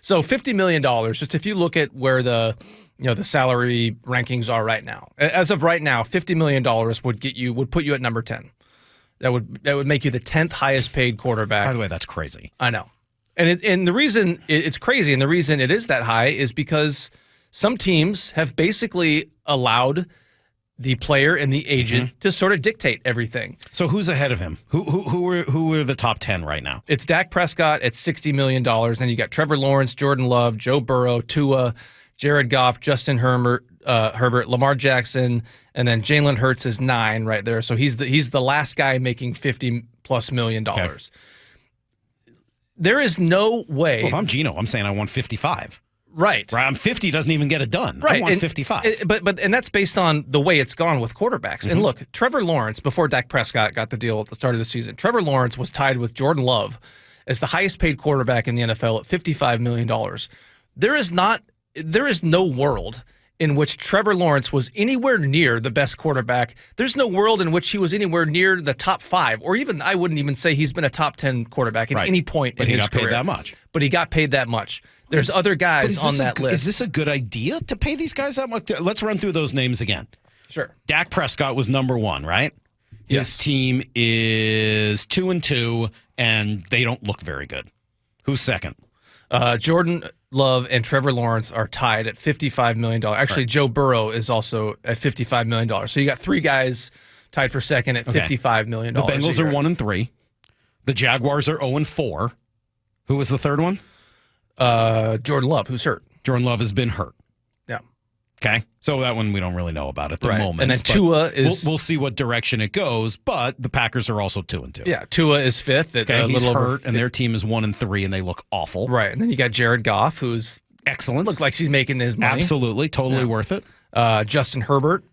So $50 million, just if you look at where the salary rankings are right now. As of right now, $50 million would put you at number 10. That would make you the 10th highest paid quarterback. By the way, that's crazy. I know. And the reason it's crazy and the reason it is that high is because some teams have basically allowed the player and the agent to sort of dictate everything. So who's ahead of him? Who are the top 10 right now? It's Dak Prescott at $60 million. Then you got Trevor Lawrence, Jordan Love, Joe Burrow, Tua, Jared Goff, Justin Herbert, Lamar Jackson, and then Jalen Hurts is 9 right there. So he's the last guy making $50+ million. Okay. There is no way. Well, if I'm Geno, I'm saying I want 55. Right. I'm 50 doesn't even get it done. Right. I want 55. But that's based on the way it's gone with quarterbacks. And look, Trevor Lawrence, before Dak Prescott got the deal at the start of the season, Trevor Lawrence was tied with Jordan Love as the highest paid quarterback in the NFL at $55 million. There is no world in which Trevor Lawrence was anywhere near the best quarterback. There's no world in which he was anywhere near the top 5, or even, I wouldn't even say he's been a top 10 quarterback at any point in his career. But he got paid that much. But he got paid that much. There's other guys on that list. Is this a good idea to pay these guys that much? Let's run through those names again. Sure. Dak Prescott was number 1, right? His team is 2-2, and they don't look very good. Who's second? Jordan Love and Trevor Lawrence are tied at $55 million. Actually, Joe Burrow is also at $55 million. So you got 3 guys tied for second at $55 million. The Bengals are 1-3. The Jaguars are 0-4. Who was the third one? Jordan Love, who's hurt. Jordan Love has been hurt. Yeah. Okay. So that one we don't really know about at the moment. And then Tua is... We'll see what direction it goes, but the Packers are also 2-2. Yeah, Tua is 5th. He's hurt, and their team is 1-3, and they look awful. Right, and then you got Jared Goff, who's... Excellent. Looks like he's making his money. Absolutely. Totally worth it. Justin Herbert.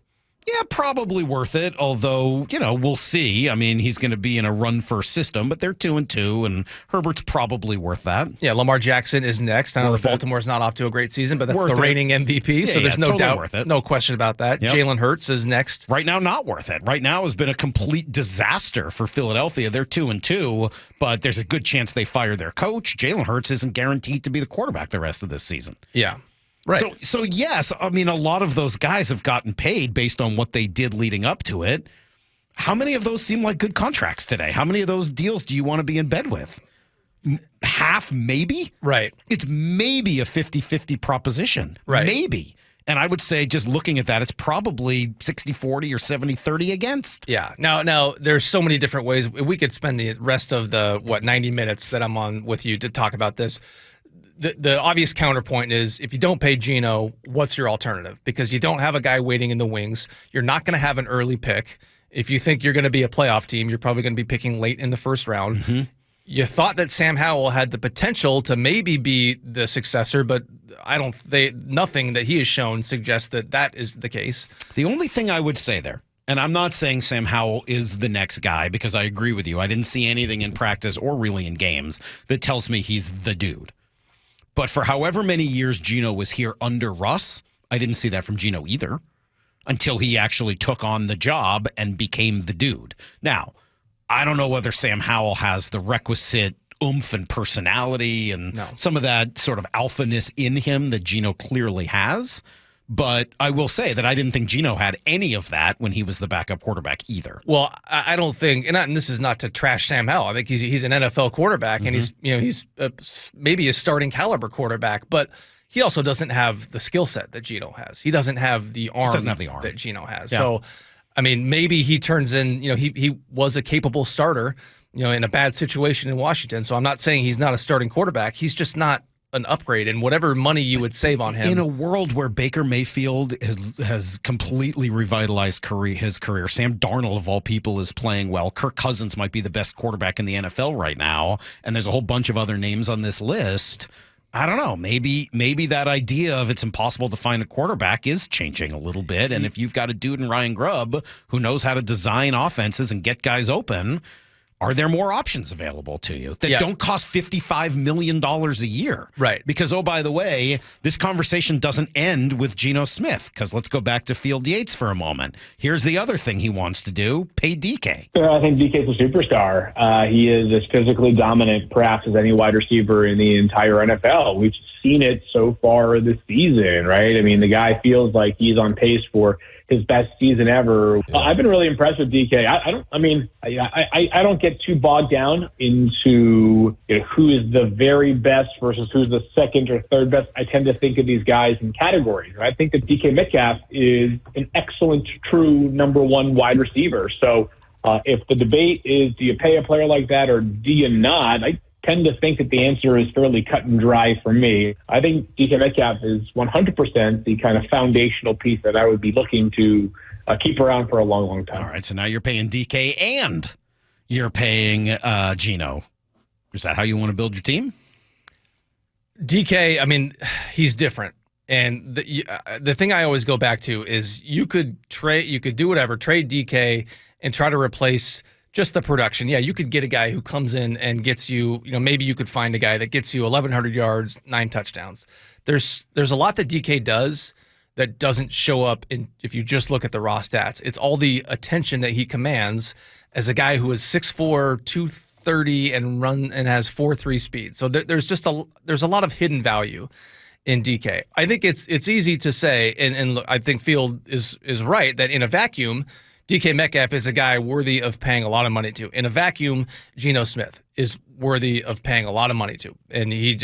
Yeah, probably worth it, although, we'll see. I mean, he's going to be in a run-first system, but they're 2-2, and Herbert's probably worth that. Yeah, Lamar Jackson is next. I know Baltimore's not off to a great season, but that's the reigning MVP, so there's no doubt, worth it. No question about that. Yep. Jalen Hurts is next. Right now, not worth it. Right now has been a complete disaster for Philadelphia. They're 2-2, but there's a good chance they fire their coach. Jalen Hurts isn't guaranteed to be the quarterback the rest of this season. Yeah. Right. So yes, I mean, a lot of those guys have gotten paid based on what they did leading up to it. How many of those seem like good contracts today? How many of those deals do you want to be in bed with? Half, maybe? Right. It's maybe a 50-50 proposition. Right. Maybe. And I would say, just looking at that, it's probably 60-40 or 70-30 against. Yeah. Now, there's so many different ways. We could spend the rest of the, 90 minutes that I'm on with you to talk about this. The obvious counterpoint is, if you don't pay Geno, what's your alternative? Because you don't have a guy waiting in the wings. You're not going to have an early pick. If you think you're going to be a playoff team, you're probably going to be picking late in the first round. Mm-hmm. You thought that Sam Howell had the potential to maybe be the successor, but nothing that he has shown suggests that is the case. The only thing I would say there, and I'm not saying Sam Howell is the next guy, because I agree with you. I didn't see anything in practice or really in games that tells me he's the dude. But for however many years Geno was here under Russ, I didn't see that from Geno either, until he actually took on the job and became the dude. Now, I don't know whether Sam Howell has the requisite oomph and personality and some of that sort of alphaness in him that Geno clearly has. But I will say that I didn't think Geno had any of that when he was the backup quarterback either. Well, I don't think, and this is not to trash Sam Howell. I think he's an NFL quarterback, and he's maybe a starting caliber quarterback, but he also doesn't have the skill set that Geno has. He doesn't have the arm that Geno has. Yeah. So, I mean, maybe he turns in. He was a capable starter, in a bad situation in Washington. So I'm not saying he's not a starting quarterback. He's just not an upgrade, and whatever money you would save on him. In a world where Baker Mayfield has completely revitalized his career, Sam Darnold, of all people, is playing well. Kirk Cousins might be the best quarterback in the NFL right now, and there's a whole bunch of other names on this list. I don't know. Maybe that idea of it's impossible to find a quarterback is changing a little bit, and if you've got a dude in Ryan Grubb who knows how to design offenses and get guys open, Are there more options available to you that Yeah. don't cost $55 million a year? Right. Because, oh, by the way, this conversation doesn't end with Geno Smith, because let's go back to Field Yates for a moment. Here's the other thing he wants to do, pay DK. Yeah, I think DK's a superstar. He is as physically dominant, perhaps, as any wide receiver in the entire NFL. We've seen it so far this season, right? I mean, the guy feels like he's on pace for his best season ever. Yeah. I've been really impressed with DK. I don't get too bogged down into who is the very best versus who's the second or third best. I tend to think of these guys in categories. I think that DK Metcalf is an excellent, true number one wide receiver. So if the debate is, do you pay a player like that or do you not? I tend to think that the answer is fairly cut and dry for me. I think DK Metcalf is 100% the kind of foundational piece that I would be looking to keep around for a long, long time. All right, so now you're paying DK and you're paying Geno. Is that how you want to build your team? DK, I mean, he's different. And the thing I always go back to is you could do whatever, trade DK and try to replace just the production. Yeah, you could get a guy who comes in and gets you, maybe you could find a guy that gets you 1,100 yards, 9 touchdowns. There's a lot that DK does that doesn't show up if you just look at the raw stats. It's all the attention that he commands as a guy who is 6'4", 230 and has 4.3 speed. So there's a lot of hidden value in DK. I think it's easy to say, and look, I think Field is right that in a vacuum, DK Metcalf is a guy worthy of paying a lot of money to. In a vacuum, Geno Smith is worthy of paying a lot of money to, and he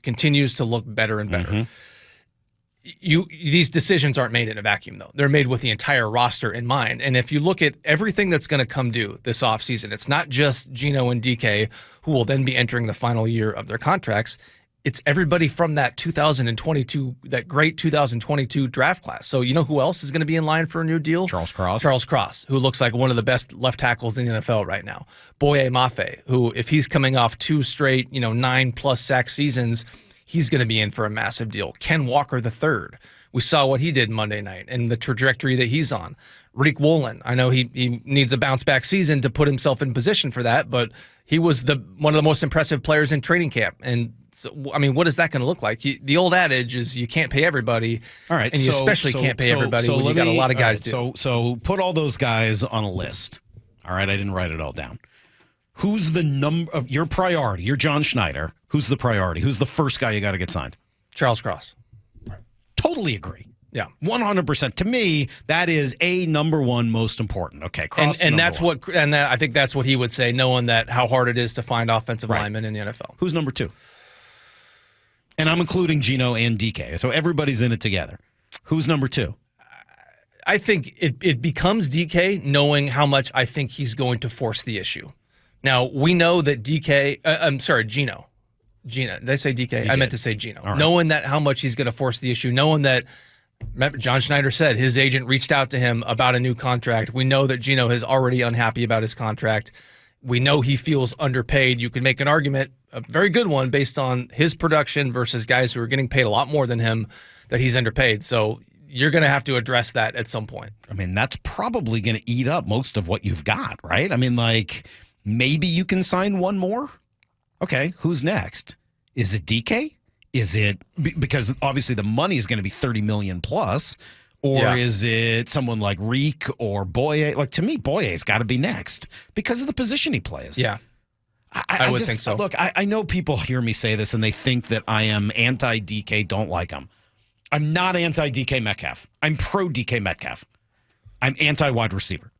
continues to look better and better. Mm-hmm. These decisions aren't made in a vacuum, though. They're made with the entire roster in mind. And if you look at everything that's going to come due this offseason, it's not just Geno and DK who will then be entering the final year of their contracts. It's everybody from that great 2022 draft class. So you know who else is going to be in line for a new deal? Charles Cross, who looks like one of the best left tackles in the NFL right now. Boye Mafe, who if he's coming off 2 straight, 9+ sack seasons, he's going to be in for a massive deal. Ken Walker III, we saw what he did Monday night and the trajectory that he's on. Rick Woolen, I know he needs a bounce back season to put himself in position for that, but he was one of the most impressive players in training camp. And so, I mean, what is that going to look like? The old adage is you can't pay everybody. All right, and you especially can't pay everybody when you got a lot of guys do. So put all those guys on a list. All right, I didn't write it all down. Who's the number of your priority? You're John Schneider. Who's the priority? Who's the first guy you got to get signed? Charles Cross. Totally agree. Yeah, 100%. To me, that is number one most important. Okay, Cross. And that's one. I think that's what he would say, knowing that how hard it is to find offensive linemen in the NFL. Who's number 2? And I'm including Geno and DK, so everybody's in it together. Who's number 2? I think it becomes DK, knowing how much I think he's going to force the issue. Now we know that Geno. Did I say DK? I meant to say Geno. Right. Knowing that how much he's going to force the issue, knowing that. John Schneider said his agent reached out to him about a new contract. We know that Geno is already unhappy about his contract. We know he feels underpaid. You can make an argument, a very good one, based on his production versus guys who are getting paid a lot more than him, that he's underpaid. So you're going to have to address that at some point. I mean, that's probably going to eat up most of what you've got, right? I mean, like, maybe you can sign one more? Okay, who's next? Is it DK? Is it because obviously the money is going to be $30 million plus, or is it someone like Reek or Boye? Like, to me, Boye's got to be next because of the position he plays. Yeah, I would think so. Look, I know people hear me say this and they think that I am anti-DK, don't like him. I'm not anti-DK Metcalf. I'm pro-DK Metcalf. I'm anti-wide receiver.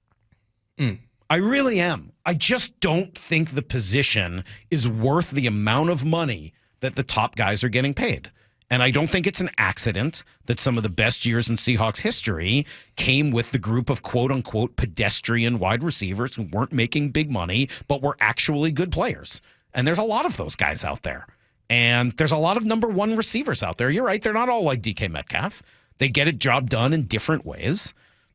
I really am. I just don't think the position is worth the amount of money that the top guys are getting paid. And I don't think it's an accident that some of the best years in Seahawks history came with the group of quote-unquote pedestrian wide receivers who weren't making big money, but were actually good players. And there's a lot of those guys out there. And there's a lot of number 1 receivers out there. You're right, they're not all like DK Metcalf. They get a job done in different ways.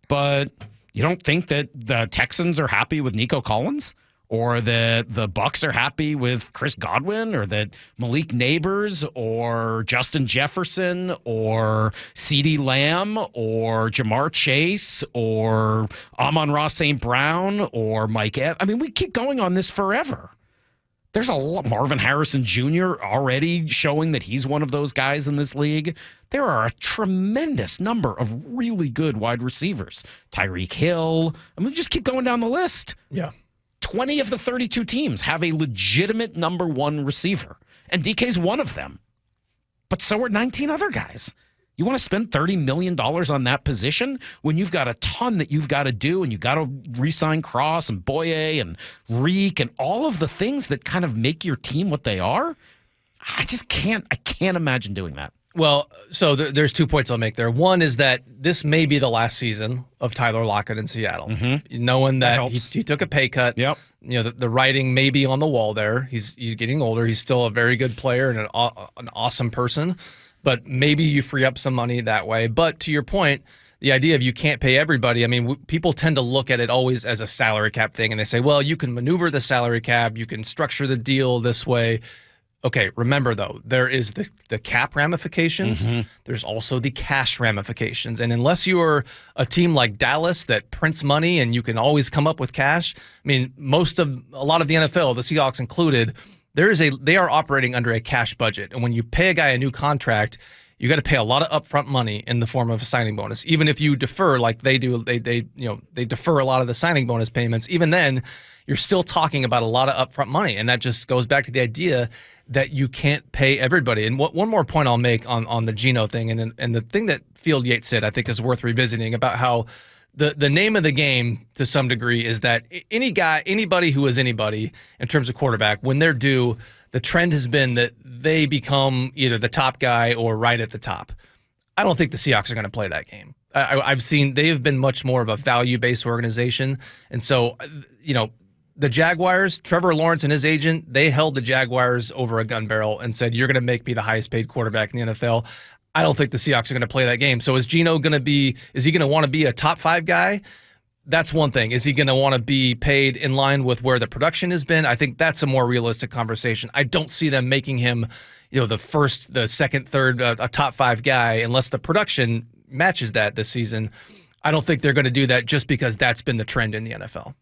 But you don't think that the Texans are happy with Nico Collins? or that the Bucks are happy with Chris Godwin, or that Malik Neighbors or Justin Jefferson or CeeDee Lamb or Jamar Chase or Amon-Ra St. Brown or Mike I mean, we keep going on this forever. There's a lot. Marvin Harrison Jr. already showing that he's one of those guys in this league. There are a tremendous number of really good wide receivers. Tyreek Hill. I mean, just keep going down the list. Yeah. 20 of the 32 teams have a legitimate number one receiver, and DK's one of them. But so are 19 other guys. You want to spend $30 million on that position when you've got a ton that you've got to do, and you got to re-sign Cross and Boye and Reek and all of the things that kind of make your team what they are? I can't imagine doing that. Well, so there's 2 points I'll make there. One is that this may be the last season of Tyler Lockett in Seattle, knowing that he took a pay cut. Yep. You know, the writing may be on the wall there. He's getting older. He's still a very good player and an awesome person. But maybe you free up some money that way. But to your point, the idea of you can't pay everybody, I mean, people tend to look at it always as a salary cap thing. And they say, well, you can maneuver the salary cap. You can structure the deal this way. Okay, remember, though, there is the cap ramifications. There's also the cash ramifications. And unless you're a team like Dallas that prints money and you can always come up with cash, I mean, a lot of the NFL, the Seahawks included, they are operating under a cash budget. And when you pay a guy a new contract, you got to pay a lot of upfront money in the form of a signing bonus. Even if you defer, like they do, they defer a lot of the signing bonus payments. Even then, you're still talking about a lot of upfront money. And that just goes back to the idea that you can't pay everybody. And one more point I'll make on the Geno thing, and the thing that Field Yates said, I think is worth revisiting, about how the name of the game to some degree is that anybody who is anybody in terms of quarterback, when they're due, the trend has been that they become either the top guy or right at the top. I don't think the Seahawks are going to play that game. I've seen they have been much more of a value-based organization. And so, the Jaguars, Trevor Lawrence and his agent, they held the Jaguars over a gun barrel and said, you're going to make me the highest paid quarterback in the NFL. I don't think the Seahawks are going to play that game. So is Geno going to be, is he going to want to be a top 5 guy? That's one thing. Is he going to want to be paid in line with where the production has been? I think that's a more realistic conversation. I don't see them making him, the first, the second, third, a top 5 guy unless the production matches that this season. I don't think they're going to do that just because that's been the trend in the NFL.